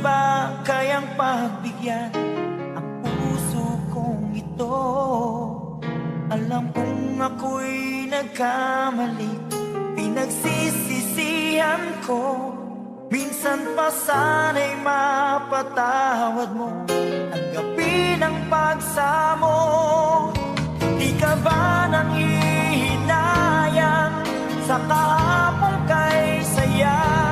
ba kayang pagbigyan ang puso kong ito? Alam kong ako'y nagkamali, pinagsisisihan ko. Minsan pa sana'y mapatawad mo, tanggapin ang pagsamo. Di ka ba nang ihinayang sa kahapon kay saya?